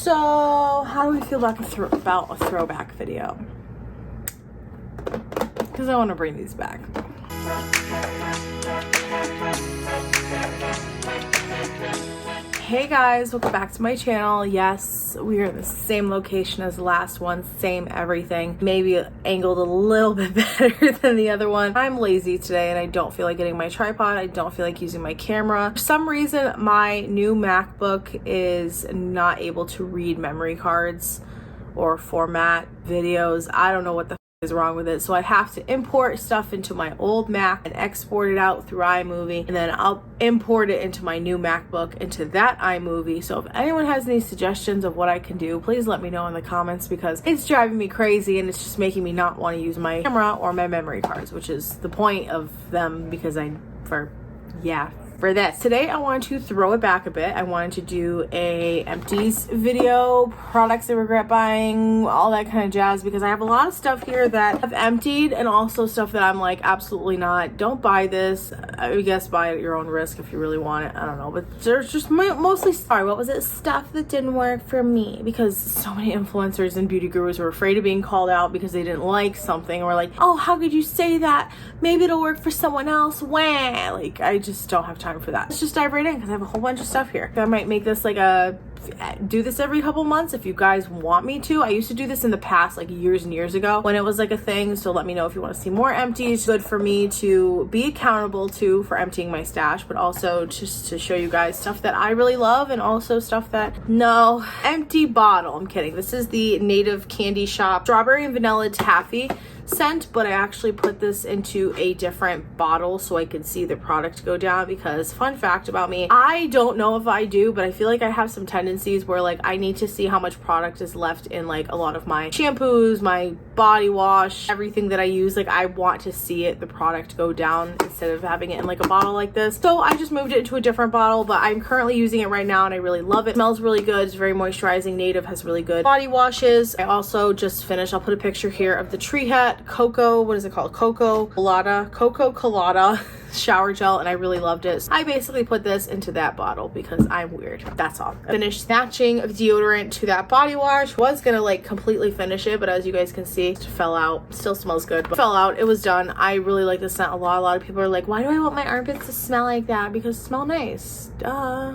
So how do we feel about a throwback video? Because I want to bring these back. Hey guys, welcome back to my channel. Yes, we are in the same location as the last one, same everything, maybe angled a little bit better than the other one. I'm lazy today and I don't feel like getting my tripod. I don't feel like using my camera. For some reason, my new MacBook is not able to read memory cards or format videos. I don't know what the is wrong with it, so I have to import stuff into my old Mac and export it out through iMovie, and then I'll import it into my new MacBook into that iMovie. So if anyone has any suggestions of what I can do, please let me know in the comments, because it's driving me crazy and it's just making me not want to use my camera or my memory cards, which is the point of them, because for this. Today I wanted to throw it back a bit. I wanted to do a Empties video, products I regret buying, all that kind of jazz, because I have a lot of stuff here that I've emptied and also stuff that I'm like, absolutely not, don't buy this. I guess buy it at your own risk if you really want it. I don't know, but there's just mostly, stuff that didn't work for me, because so many influencers and beauty gurus were afraid of being called out because they didn't like something, or like, oh, how could you say that? Maybe it'll work for someone else. Wah! Like, I just don't have time for that. Let's just dive right in, because I have a whole bunch of stuff here. I might make this like do this every couple months if you guys want me to. I used to do this in the past, like years and years ago, when it was like a thing. So let me know if you want to see more empties. Good for me to be accountable to for emptying my stash, but also just to show you guys stuff that I really love, and also stuff that no empty bottle. I'm kidding. This is the Native Candy Shop strawberry and vanilla taffy scent, but I actually put this into a different bottle so I could see the product go down, because fun fact about me, I don't know if I do, but I feel like I have some tendencies where like I need to see how much product is left in like a lot of my shampoos, my body wash, everything that I use. Like I want to see it, the product go down, instead of having it in like a bottle like this. So I just moved it into a different bottle, but I'm currently using it right now and I really love it. It smells really good. It's very moisturizing. Native has really good body washes. I also just finished, I'll put a picture here of the Tree Hat Cocoa, what is it called? Cocoa Colada shower gel, and I really loved it. So I basically put this into that bottle because I'm weird. That's all. I finished snatching deodorant to that body wash. Was gonna like completely finish it, but as you guys can see, it fell out. Still smells good, but fell out. It was done. I really like the scent a lot. A lot of people are like, why do I want my armpits to smell like that? Because smell nice. Duh.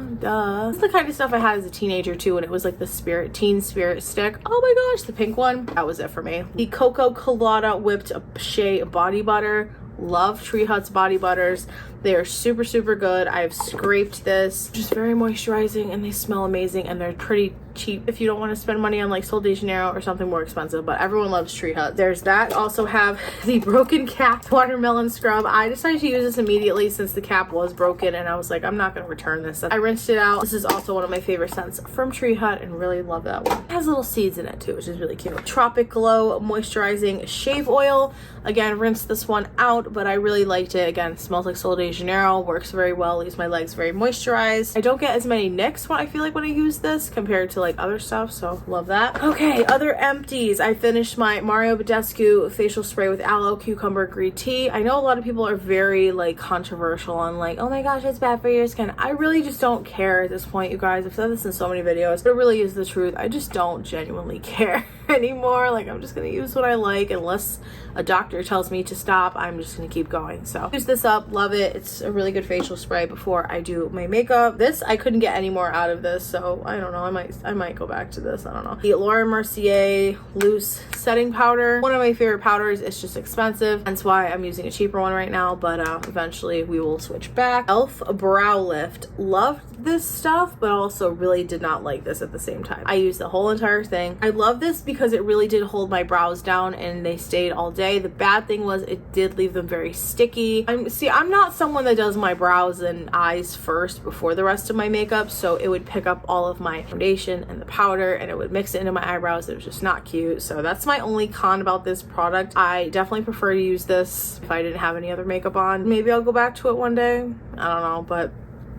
It's the kind of stuff I had as a teenager too, and it was like the teen spirit stick. Oh my gosh, the pink one. That was it for me. The Cocoa Colada whipped shea body butter. Love Tree Hut's body butters. They are super, super good. I've scraped this. Just very moisturizing, and they smell amazing, and they're pretty cheap if you don't want to spend money on like Sol de Janeiro or something more expensive, but everyone loves Tree Hut. There's that. Also have the Broken Cap watermelon scrub. I decided to use this immediately since the cap was broken, and I was like, I'm not going to return this. I rinsed it out. This is also one of my favorite scents from Tree Hut, and really love that one. It has little seeds in it too, which is really cute. Tropic Glow moisturizing shave oil. Again, rinsed this one out, but I really liked it. Again, smells like Sol de Janeiro, works very well, leaves my legs very moisturized. I don't get as many nicks when I feel like when I use this compared to like other stuff, so love that. Okay, other empties. I finished my Mario Badescu facial spray with aloe, cucumber, green tea. I know a lot of people are very like controversial on like, oh my gosh, it's bad for your skin. I really just don't care at this point, you guys. I've said this in so many videos, but it really is the truth. I just don't genuinely care anymore. Like, I'm just gonna use what I like, unless a doctor tells me to stop. I'm just gonna keep going. So use this up, love it. It's a really good facial spray before I do my makeup. This, I couldn't get any more out of this, so I don't know, I might go back to this. I don't know. The Laura Mercier loose setting powder, one of my favorite powders. It's just expensive, that's why I'm using a cheaper one right now, but eventually we will switch back. Elf brow lift. Loved this stuff, but also really did not like this at the same time. I used the whole entire thing. I love this because it really did hold my brows down and they stayed all day. The bad thing was it did leave them very sticky. I'm not someone that does my brows and eyes first before the rest of my makeup, so it would pick up all of my foundation and the powder and it would mix it into my eyebrows. It was just not cute. So that's my only con about this product. I definitely prefer to use this if I didn't have any other makeup on. Maybe I'll go back to it one day. I don't know, but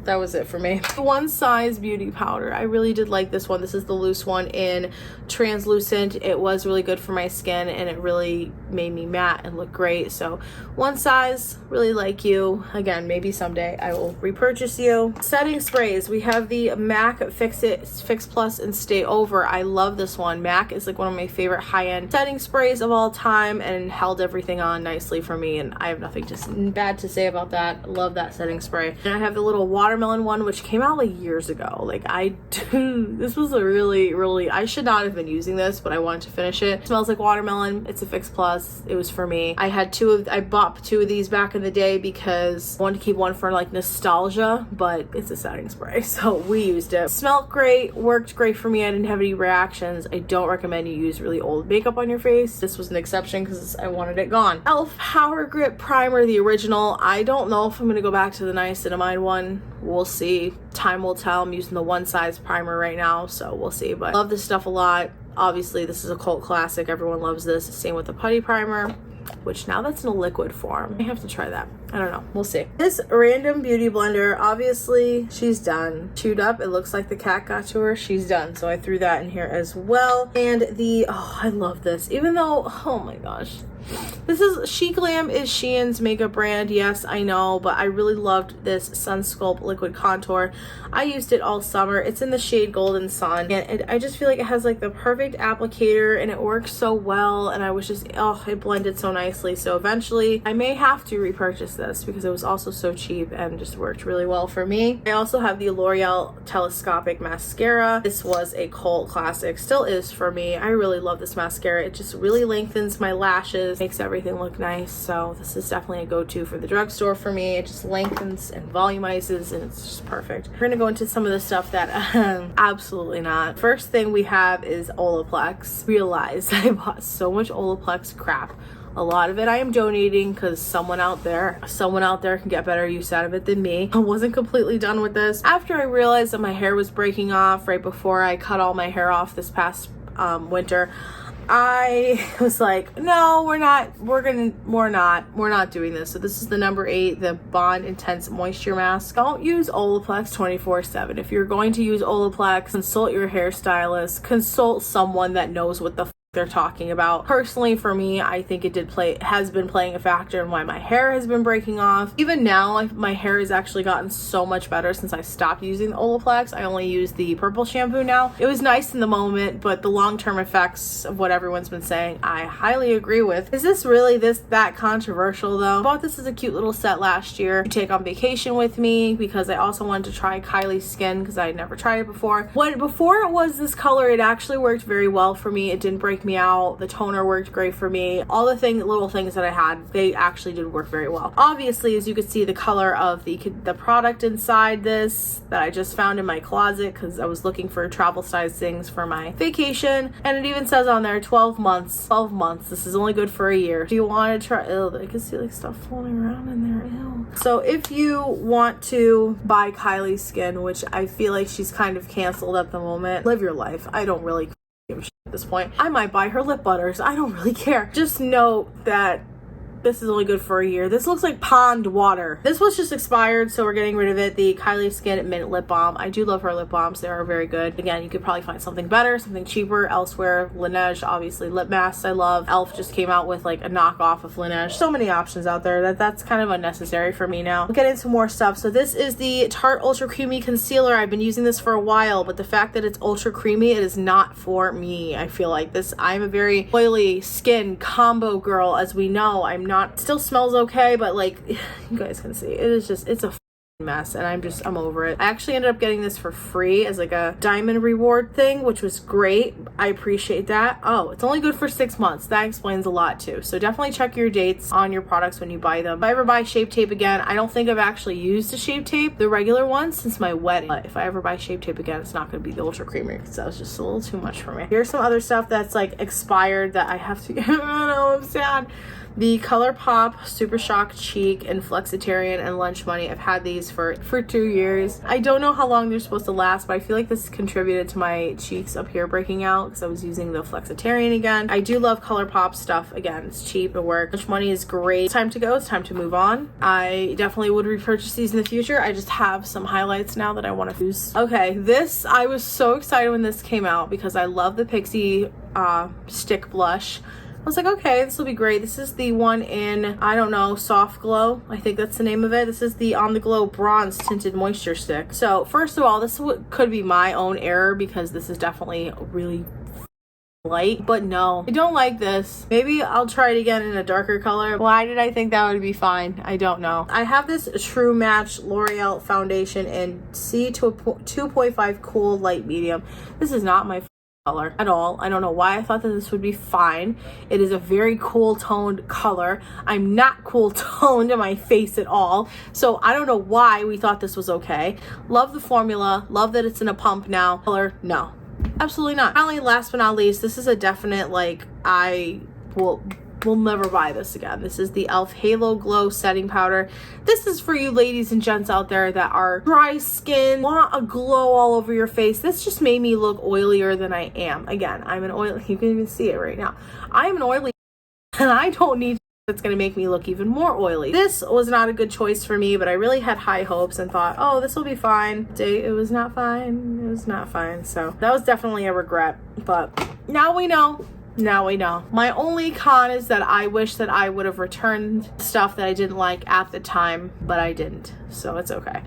that was it for me. One Size beauty powder. I really did like this one. This is the loose one in translucent. It was really good for my skin and it really made me matte and look great. So One Size, really like you. Again, maybe someday I will repurchase you. Setting sprays. We have the MAC Fix Plus and Stay Over. I love this one. MAC is like one of my favorite high-end setting sprays of all time and held everything on nicely for me, and I have nothing bad to say about that. I love that setting spray. And I have the little watermelon one, which came out like years ago. Like this was a really, I should not have been using this, but I wanted to finish it. It smells like watermelon. It's a Fix Plus. It was for me. I bought 2 of these back in the day because I wanted to keep one for like nostalgia, but it's a setting spray, so we used it. Smelled great, worked great for me. I didn't have any reactions. I don't recommend you use really old makeup on your face. This was an exception because I wanted it gone. e.l.f. Power Grip Primer, the original. I don't know if I'm gonna go back to the niacinamide one. We'll see. Time will tell. I'm using the One Size primer right now, so we'll see. But I love this stuff a lot. Obviously, this is a cult classic. Everyone loves this. Same with the putty primer, which now that's in a liquid form. I have to try that. I don't know. We'll see. This random beauty blender, obviously, she's done. Chewed up. It looks like the cat got to her. She's done. So I threw that in here as well. And I love this. Even though, oh my gosh. This is SheGlam is Shein's makeup brand. Yes, I know, but I really loved this Sun Sculpt liquid contour. I used it all summer. It's in the shade Golden Sun, and I just feel like it has like the perfect applicator and it works so well, and I was just, it blended so nicely. So eventually I may have to repurchase this because it was also so cheap and just worked really well for me. I also have the L'Oreal Telescopic Mascara. This was a cult classic, still is for me. I really love this mascara. It just really lengthens my lashes, makes everything look nice. So this is definitely a go-to for the drugstore for me. It just lengthens and volumizes and it's just perfect. We're gonna go into some of the stuff that absolutely not. First thing we have is Olaplex. Realize I bought so much Olaplex crap. A lot of it I am donating because someone out there can get better use out of it than me. I wasn't completely done with this. After I realized that my hair was breaking off right before I cut all my hair off this past winter, I was like, no, we're not doing this. So this is the number 8, the Bond Intense Moisture Mask. Don't use Olaplex 24/7. If you're going to use Olaplex, consult your hairstylist, consult someone that knows what the they're talking about. Personally, for me, I think it has been playing a factor in why my hair has been breaking off. Even now, my hair has actually gotten so much better since I stopped using the Olaplex. I only use the purple shampoo now. It was nice in the moment, but the long-term effects of what everyone's been saying, I highly agree with. Is this really that controversial though? I bought this as a cute little set last year to take on vacation with me because I also wanted to try Kylie's Skin because I had never tried it before. Before it was this color, it actually worked very well for me. It didn't break me out. The toner worked great for me. All the little things that I had, they actually did work very well. Obviously, as you can see, the color of the product inside this that I just found in my closet because I was looking for travel size things for my vacation, and it even says on there 12 months. 12 months. This is only good for a year. Do you want to try? Ew, I can see like stuff floating around in there. Ew. So if you want to buy Kylie's Skin, which I feel like she's kind of canceled at the moment, live your life. I don't really give a shit at this point. I might buy her lip butters. I don't really care. Just note that this is only good for a year. This looks like pond water. This was just expired, so we're getting rid of it. The Kylie Skin Mint Lip Balm. I do love her lip balms. They are very good. Again, you could probably find something better, something cheaper elsewhere. Laneige, obviously. Lip masks I love. e.l.f. just came out with like a knockoff of Laneige. So many options out there that's kind of unnecessary for me now. We'll get into more stuff. So this is the Tarte Ultra Creamy Concealer. I've been using this for a while, but the fact that it's ultra creamy, it is not for me. I feel like this. I'm a very oily skin combo girl, as we know. I'm not, still smells okay, but like you guys can see, it's a mess, and I'm over it. I actually ended up getting this for free as like a diamond reward thing, which was great. I appreciate that. Oh, it's only good for 6 months. That explains a lot too. So definitely check your dates on your products when you buy them. If I ever buy Shape Tape again, I don't think I've actually used the Shape Tape, the regular one, since my wedding. But if I ever buy Shape Tape again, it's not going to be the ultra creamy because that was just a little too much for me. Here's some other stuff that's like expired that I have to I don't know, I'm sad. The ColourPop Super Shock Cheek and Flexitarian and Lunch Money. I've had these for 2 years. I don't know how long they're supposed to last, but I feel like this contributed to my cheeks up here breaking out because I was using the Flexitarian again. I do love ColourPop stuff. Again, it's cheap, it works. Lunch Money is great. It's time to go. It's time to move on. I definitely would repurchase these in the future. I just have some highlights now that I want to use. Okay, this, I was so excited when this came out because I love the Pixie stick blush. I was like, okay, this will be great. This is the one in, I don't know, Soft Glow. I think that's the name of it. This is the On The Glow Bronze Tinted Moisture Stick. So first of all, this could be my own error because this is definitely really light, but no, I don't like this. Maybe I'll try it again in a darker color. Why did I think that would be fine? I don't know. I have this True Match L'Oreal foundation in C to a 2.5 cool light medium. This is not my color at all. I don't know why I thought that this would be fine. It is a very cool toned color. I'm not cool toned in my face at all, so I don't know why we thought this was okay. Love the formula, love that it's in a pump now. Color, no, absolutely not. Finally, last but not least, this is a definite, like, I will never buy this again. This is the e.l.f. Halo Glow Setting Powder. This is for you ladies and gents out there that are dry skin, want a glow all over your face. This just made me look oilier than I am. Again, I'm an oily, you can even see it right now. I am an oily and I don't need that's going to make me look even more oily. This was not a good choice for me, but I really had high hopes and thought, oh, this will be fine. It was not fine. It was not fine. So that was definitely a regret, but now we know. Now we know. My only con is that I wish that I would have returned stuff that I didn't like at the time, but I didn't, so it's okay.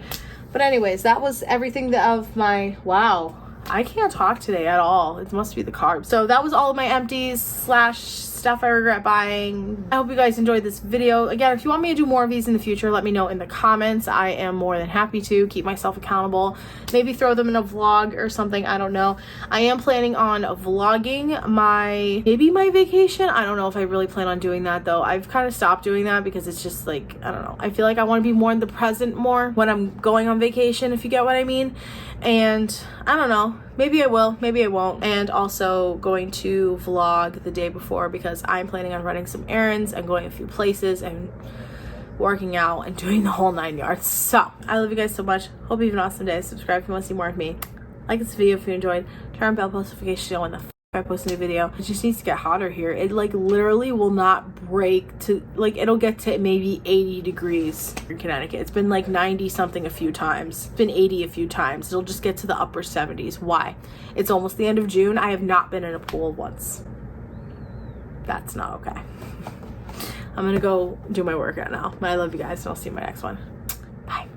But anyways, that was everything of my, wow, I can't talk today at all. It must be the carbs. So that was all of my empties / stuff I regret buying. I hope you guys enjoyed this video. Again, if you want me to do more of these in the future, let me know in the comments. I am more than happy to keep myself accountable. Maybe throw them in a vlog or something. I don't know. I am planning on vlogging maybe my vacation. I don't know if I really plan on doing that though. I've kind of stopped doing that because it's just like, I don't know. I feel like I want to be more in the present more when I'm going on vacation, if you get what I mean. And I don't know. Maybe I will, maybe I won't. And also going to vlog the day before because I'm planning on running some errands and going a few places and working out and doing the whole 9 yards. So I love you guys so much. Hope you have an awesome day. Subscribe if you want to see more of me. Like this video if you enjoyed. Turn on bell notifications so when the I post a new video. It just needs to get hotter here. It like literally will not break to, like, it'll get to maybe 80 degrees in Connecticut. It's been like 90 something a few times. It's been 80 a few times. It'll just get to the upper 70s. Why? It's almost the end of June. I have not been in a pool once. That's not okay. I'm gonna go do my workout now. I love you guys and I'll see you in my next one. Bye.